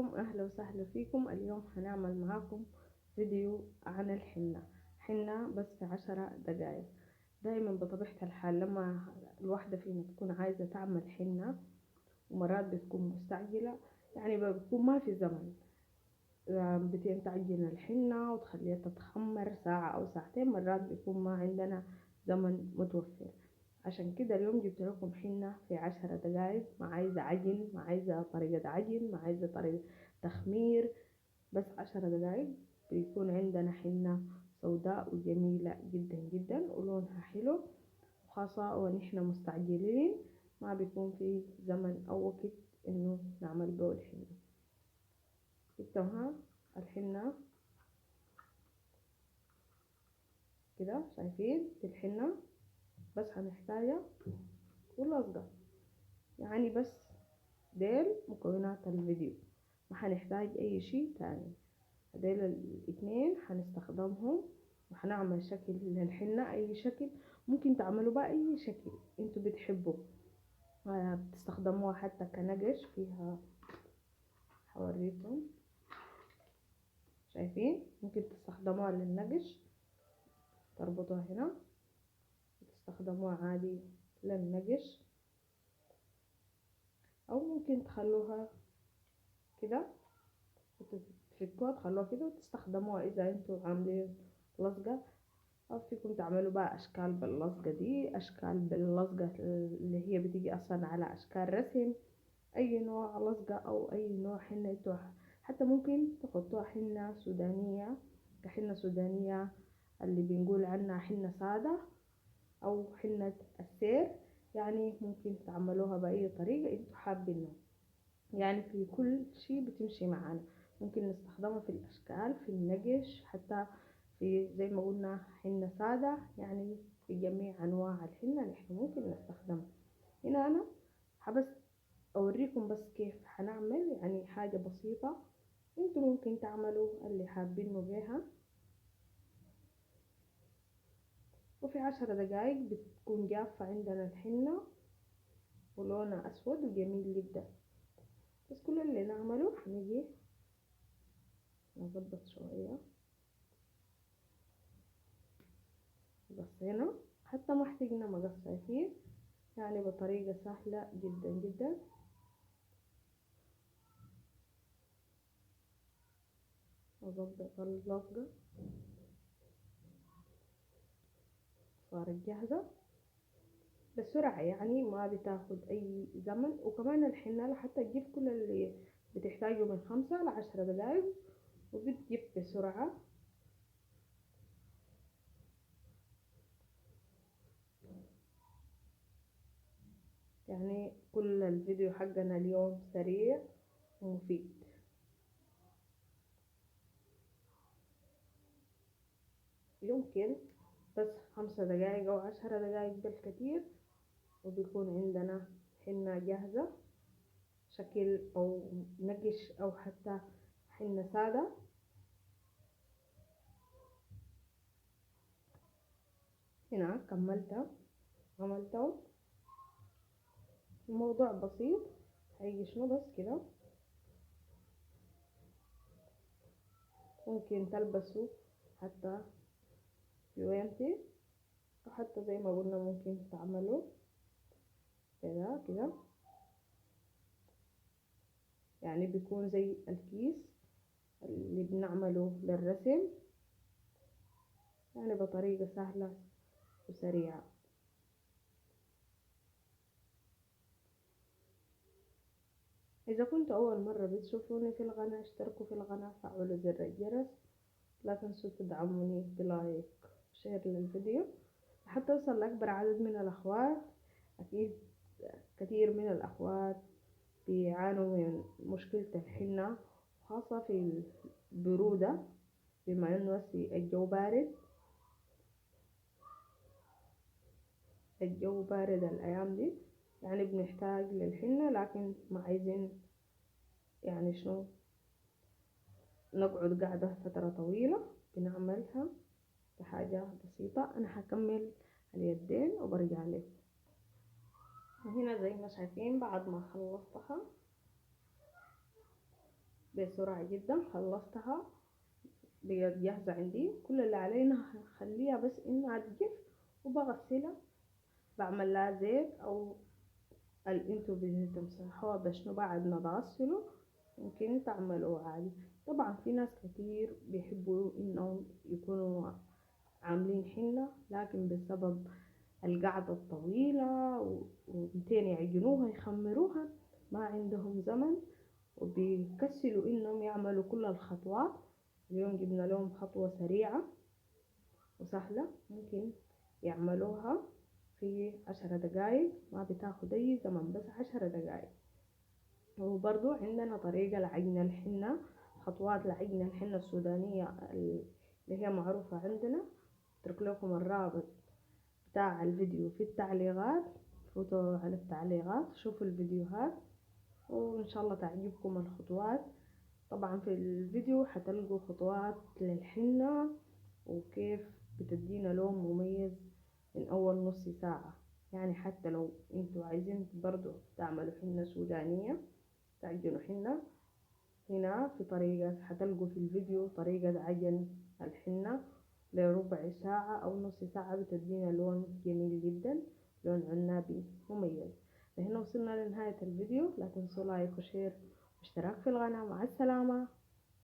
عليكم، اهلا وسهلا فيكم. اليوم هنعمل معاكم فيديو عن حنة بس في 10 دقايق. دايما بطبيعة الحال لما الواحدة فينا تكون عايزة تعمل حنة ومرات بتكون مستعجلة، يعني بتكون ما في زمن، بتين تعجن الحنة وتخليها تتخمر ساعة أو ساعتين، مرات بيكون ما عندنا زمن متوفر. عشان كده اليوم جبت لكم حنة في 10 دقايق، ما عايزة عجن، ما عايزة طريقة عجن، ما عايزة طريقة تخمير، بس 10 دقايق بيكون عندنا حنة سوداء وجميلة جدا جدا ولونها حلو، وخاصة ونحن مستعجلين ما بيكون في زمن أو وقت إنه نعمل به الحنة. جبتها الحنة كده، شايفين في الحنة بس هنحتاجها واللصقة، يعني بس ديل مكونات الفيديو، ما هنحتاج اي شيء تاني. ديل الاثنين هنستخدمهم وهنعمل شكل للحنة، اي شكل ممكن تعملوا بقى، اي شكل انتوا بتحبوه. بتستخدموها حتى كنقش فيها، هوريكم. شايفين ممكن تستخدموها للنقش، تربطوها هنا وتستخدموها عادي للنقش، او ممكن تخلوها كده تفكوها تخلوها كده وتستخدموها اذا انتوا عاملين لصقة، او فيكم تعملوا بقى اشكال باللصقة دي، اشكال باللصقة اللي هي بتيجي اصلا على اشكال رسم، اي نوع لصقة او اي نوع حنة انتوا حتى ممكن تحطوها حنة سودانية، كحنة سودانية اللي بنقول عنها حنة سادة او حنة السير، يعني ممكن تعملوها بأي طريقة انتوا حابينها، يعني في كل شيء بتمشي معانا. ممكن نستخدمها في الاشكال، في النقش، حتى في زي ما قلنا حنة سادة، يعني في جميع انواع الحنة اللي احنا ممكن نستخدمها. هنا انا حبس اوريكم بس كيف هنعمل، يعني حاجة بسيطة انتوا ممكن تعملوا اللي حابينه بيها. وفي 10 دقايق بتكون جافة عندنا الحنة ولونها اسود وجميل جدا. بس كل اللي نعمله هنيجي نظبط شوية بس هنا، حتى ما احتاجنا مقص، شايفين، يعني بطريقة سهلة جدا جدا. اظبط اللصقة صارت جاهزة بسرعة، يعني ما بتاخد اي زمن. وكمان الحنة حتى تجيب كل اللي بتحتاجه من 5 ل10 دقايق وبتجيب بسرعة. يعني كل الفيديو حقنا اليوم سريع ومفيد. يمكن بس 5 دقايق او 10 دقايق بالكتير وبيكون عندنا حنة جاهزة، شكل او نقش او حتى حنة سادة. هنا كملتها عملته، الموضوع بسيط. هيجي شنو بس كده، ممكن تلبسوا حتى في وينتي، وحتى زي ما قلنا ممكن تعملوا كده كده، يعني بيكون زي الكيس اللي بنعمله للرسم، يعني بطريقة سهلة وسريعة. إذا كنتوا أول مرة بتشوفوني في القناة، اشتركوا في القناة، فعلوا زر الجرس، لا تنسوا تدعموني بلايك وشير للفيديو حتى يوصل لأكبر عدد من الأخوات. أكيد كثير من الأخوات بيعانوا من مشكلة الحنة، خاصة في البرودة، بما إنه الجو بارد، الجو بارد الأيام دي، يعني بنحتاج للحنة، لكن ما عايزين يعني شنو نقعد قاعدة فترة طويلة، بنعملها بحاجة بسيطة. أنا هكمل اليدين وبرجع لكم. وهنا زي ما شايفين بعد ما خلصتها بسرعة جدا. خلصتها بقت جاهزة عندي. كل اللي علينا هخليها بس انها تجف، وبغسلها، بعمل لها زيت، او انتوا بتمسحوها بشنو بعد ما بغسله ممكن تعملوها عادي. طبعا في ناس كتير بيحبوا انهم يكونوا عاملين حنة، لكن بسبب القعدة الطويلة ومتين يعجنوها يخمروها ما عندهم زمن، وبيكسلوا انهم يعملوا كل الخطوات. اليوم جبنا لهم خطوة سريعة وسهلة ممكن يعملوها في 10 دقايق، ما بتاخد اي زمن، بس 10 دقايق. وبرضو عندنا طريقة لعجن الحنة، خطوات لعجن الحنة السودانية اللي هي معروفة عندنا. اترك لكم الرابط بتاع الفيديو في التعليقات، فوتوا على التعليقات شوفوا الفيديوهات، وإن شاء الله تعجبكم الخطوات. طبعا في الفيديو حتلقوا خطوات للحنة وكيف بتدينا لون مميز من أول نص ساعة. يعني حتى لو انتوا عايزين برضو تعملوا حنة سودانية، تعجنوا حنة، هنا في طريقة حتلقوا في الفيديو طريقة عجن الحنة لربع ساعة أو نص ساعة، بتدينا لون جميل جدا، لون عنابي مميز. لهنا وصلنا لنهاية الفيديو، لا تنسوا لايك وشير واشتراك في القناة. مع السلامة.